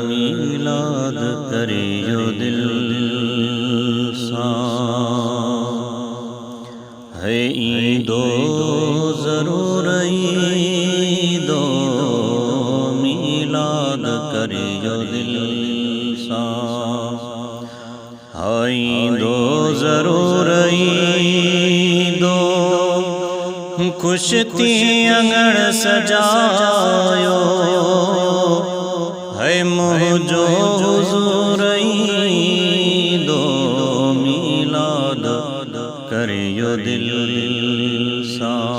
मीलाद करियो दिल सां है ईंदो ज़रूर ईंदो मीलाद करियो दिल सां है ईंदो ज़रूर ईंदो खुश थी अंगण सजायो है मुझो हुज़ूर ईंदो मीलाद करियो दिल सां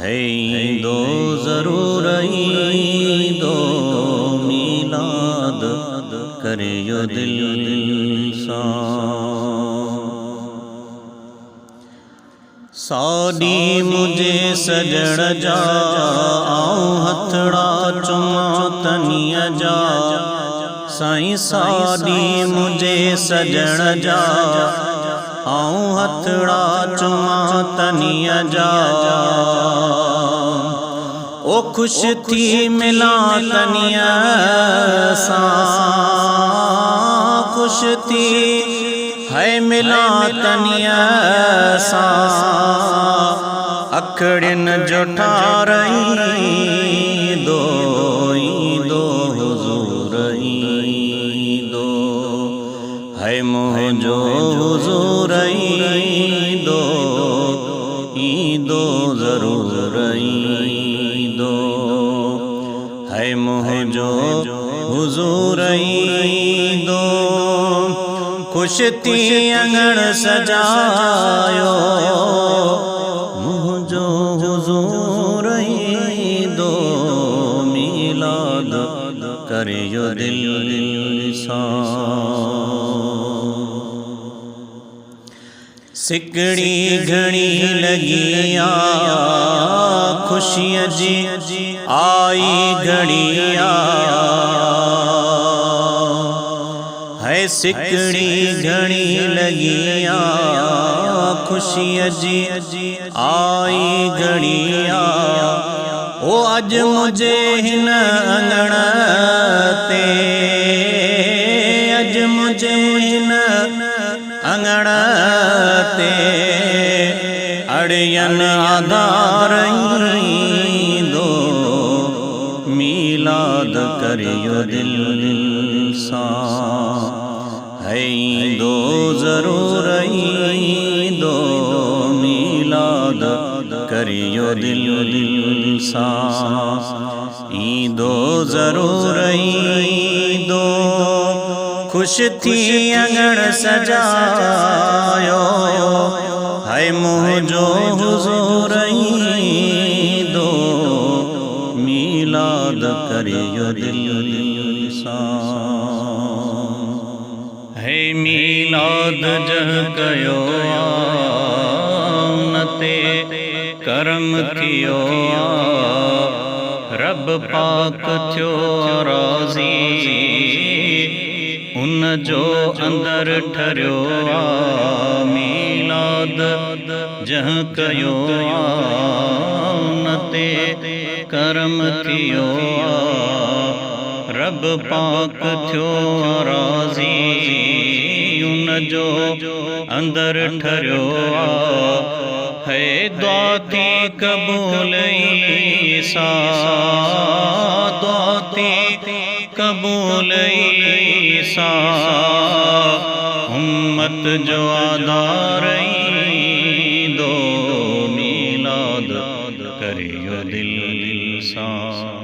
है ईंदो ज़रूर ईंदो मीलाद करियो दिल सां साडी मुझे सजण जा आऊं हथड़ा चुमा तनिया जा साईं साडी मुझे सजण जा आऊं हथड़ा चुमा तनिया जा ओ खुश थी मिला तनिया सां खुश थी है मिला तनिया सां अखड़िन जो ठारईंदो ईंदो हुज़ूर ईंदो है मुझो हुज़ूर ईंदो ईंदो ज़रूर ईंदो है मुझो हुज़ूर ईंदो खुश थी अंगण सजायो मुझो हुज़ूर ईंदो मीलाद करियो दिल सां सिकड़ी घणी लगी आ खुशियां जी आई घड़ी आ है सिकड़ी घणी लगी आ खुशियां जी आई घड़ी आ ओ अज मुझे हिन अंगण ते अज मुझे हिन अंगण ते अड़ियन आधार ईंदो मीलाद करियो दिल सां है ईंदो ज़रूर ईंदो मीलाद करियो दिल सां ईंदो ज़रूर ईंदो खुश थी अंगण सजायो है मुझो हुज़ूर ईंदो मीलाद करियो दिल सां है मीलाद जह कयो नते करम थियो रब पाक थियो राज़ी उन जो अंदर ठरियो मीलाद जह कयो नते करम थियो रब पाक थियो राज़ी उन जो अंदर ठरियो है दुआ थी कबूल ईसा दुआ थी कबूल ईसा उम्मत जो आधार ईंदो मीलाद करियो दिल सां।